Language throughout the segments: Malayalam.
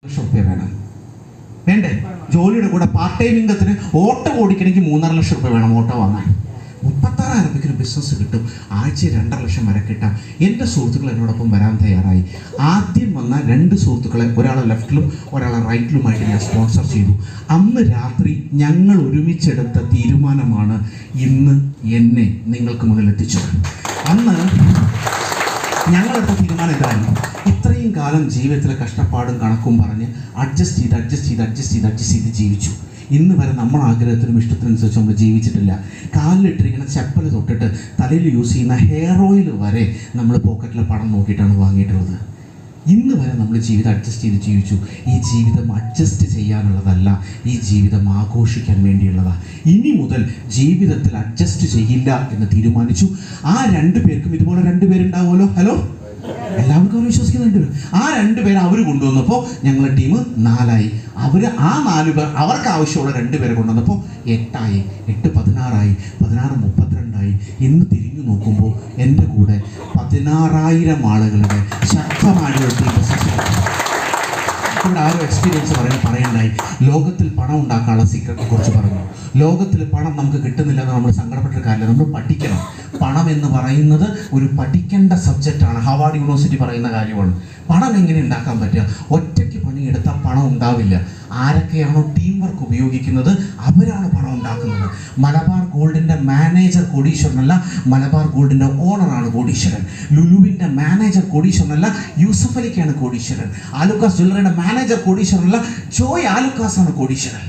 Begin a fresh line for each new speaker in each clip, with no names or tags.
ലക്ഷം വേണം വേണ്ടേ? ജോലിയുടെ കൂടെ പാർട്ട് ടൈം ഇൻകത്തിന് ഓട്ടോ ഓടിക്കണമെങ്കിൽ 3.5 ലക്ഷം രൂപ വേണം ഓട്ടോ വാങ്ങാൻ. 36,000 രൂപയ്ക്ക് ബിസിനസ് കിട്ടും. ആഴ്ച 2.5 ലക്ഷം വരെ കിട്ടാം. എൻ്റെ സുഹൃത്തുക്കൾ എന്നോടൊപ്പം വരാൻ തയ്യാറായി. ആദ്യം വന്ന 2 സുഹൃത്തുക്കളെ, ഒരാളെ ലെഫ്റ്റിലും ഒരാളെ റൈറ്റിലുമായിട്ട് ഞാൻ സ്പോൺസർ ചെയ്തു. അന്ന് രാത്രി ഞങ്ങൾ ഒരുമിച്ചെടുത്ത തീരുമാനമാണ് ഇന്ന് എന്നെ നിങ്ങൾക്ക് മുന്നിൽ എത്തിച്ചത്. അന്ന് ഞങ്ങളെടുത്ത തീരുമാനം ഇതായിരുന്നു. ഇത്രയും കാലം ജീവിതത്തിലെ കഷ്ടപ്പാടും കണക്കും പറഞ്ഞ് അഡ്ജസ്റ്റ് ചെയ്ത് ജീവിച്ചു. ഇന്ന് വരെ നമ്മൾ ആഗ്രഹത്തിനും ഇഷ്ടത്തിനനുസരിച്ച് നമ്മൾ ജീവിച്ചിട്ടില്ല. കാലിലിട്ടിരിക്കുന്ന ചെപ്പൽ തൊട്ടിട്ട് തലയിൽ യൂസ് ചെയ്യുന്ന ഹെയർ ഓയിൽ വരെ നമ്മൾ പോക്കറ്റിലെ പണം നോക്കിയിട്ടാണ് വാങ്ങിയിട്ടുള്ളത്. ഇന്ന് വരെ നമ്മൾ ജീവിതം അഡ്ജസ്റ്റ് ചെയ്ത് ജീവിച്ചു. ഈ ജീവിതം അഡ്ജസ്റ്റ് ചെയ്യാനുള്ളതല്ല, ഈ ജീവിതം ആഘോഷിക്കാൻ വേണ്ടിയുള്ളതാണ്. ഇനി മുതൽ ജീവിതത്തിൽ അഡ്ജസ്റ്റ് ചെയ്യില്ല എന്ന് തീരുമാനിച്ചു. ആ 2 പേർക്കും ഇതുപോലെ 2 പേരുണ്ടാവുമല്ലോ. ഹലോ, എല്ലാവർക്കും അവർ വിശ്വസിക്കുന്ന 2 പേര്. ആ 2 പേരെ അവർ കൊണ്ടുവന്നപ്പോൾ ഞങ്ങളുടെ ടീം 4ആയി. ആ 4 പേർ അവർക്ക് ആവശ്യമുള്ള 2 പേരെ കൊണ്ടുവന്നപ്പോൾ 8ആയി, 8 16ആയി, 16 32ആയി. ഇന്ന് തിരിഞ്ഞു നോക്കുമ്പോൾ എൻ്റെ കൂടെ 16,000 ആളുകളുടെ ശക്തമായ ഒരു ടീം. ഇവിടെ ആരും എക്സ്പീരിയൻസ് പറയണ്ടായി. ലോകത്തിൽ പണം ഉണ്ടാക്കാനുള്ള സീക്രറ്റിനെ കുറിച്ച് പറഞ്ഞു. ലോകത്തിൽ പണം നമുക്ക് കിട്ടുന്നില്ല എന്ന് നമ്മൾ സങ്കടപ്പെട്ട കാര്യമില്ല. നമ്മൾ പഠിക്കണം. പണം എന്ന് പറയുന്നത് ഒരു പഠിക്കേണ്ട സബ്ജക്റ്റാണ്. ഹാർവാർഡ് യൂണിവേഴ്സിറ്റി പറയുന്ന കാര്യമാണ്. പണം എങ്ങനെ ഉണ്ടാക്കാൻ പറ്റുക? ഒറ്റയ്ക്ക് പണിയെടുത്താൽ പണം ഉണ്ടാവില്ല. ആരൊക്കെയാണോ ടീം വർക്ക് ഉപയോഗിക്കുന്നത് അവരാണ് പണം ഉണ്ടാക്കുന്നത്. മലബാർ ഗോൾഡിൻ്റെ മാനേജർ കോടീശ്വരനല്ല, മലബാർ ഗോൾഡിൻ്റെ ഓണറാണ് കോടീശ്വരൻ. ലുലുവിൻ്റെ മാനേജർ കോടീശ്വരനല്ല, യൂസഫ് അലിക്കാണ് കോടീശ്വരൻ. ആലുക്കാസ് ജ്വല്ലറിയുടെ മാനേജർ കോടീശ്വരനല്ല, ജോയ് ആലുക്കാസാണ് കോടീശ്വരൻ.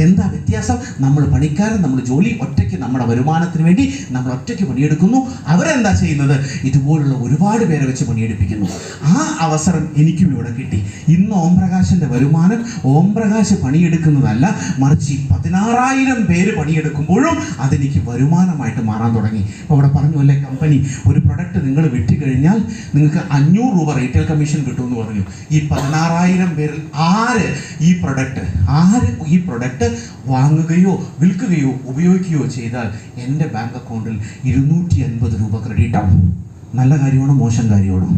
എന്താ വ്യത്യാസം? നമ്മൾ പണിക്കാരൻ, നമ്മൾ ജോലി ഒറ്റയ്ക്ക്, നമ്മുടെ വരുമാനത്തിന് വേണ്ടി നമ്മൾ ഒറ്റയ്ക്ക് പണിയെടുക്കുന്നു. അവരെന്താ ചെയ്യുന്നത്? ഇതുപോലുള്ള ഒരുപാട് പേരെ വെച്ച് പണിയെടുപ്പിക്കുന്നു. ആ അവസരം എനിക്കും ഇവിടെ കിട്ടി. ഇന്ന് ഓംപ്രകാശിൻ്റെ വരുമാനം ഓംപ്രകാശ് പണിയെടുക്കുന്നതല്ല, മറിച്ച് 16,000 പേര് പണിയെടുക്കുമ്പോഴും അതെനിക്ക് വരുമാനമായിട്ട് മാറാൻ തുടങ്ങി. അപ്പോൾ ഇവിടെ പറഞ്ഞു അല്ലേ, കമ്പനി ഒരു പ്രൊഡക്റ്റ് നിങ്ങൾ വിറ്റുകഴിഞ്ഞാൽ നിങ്ങൾക്ക് 500 രൂപ റീറ്റെയിൽ കമ്മീഷൻ കിട്ടുമെന്ന് പറഞ്ഞു. ഈ 16,000 പേരിൽ ആര് ഈ പ്രൊഡക്റ്റ് വാങ്ങുകയോ വിൽക്കുകയോ ഉപയോഗിക്കുകയോ ചെയ്താൽ എൻ്റെ ബാങ്ക് അക്കൗണ്ടിൽ 250 രൂപ ക്രെഡിറ്റ് ആവും. നല്ല കാര്യമാണോ മോശം കാര്യമാണോ?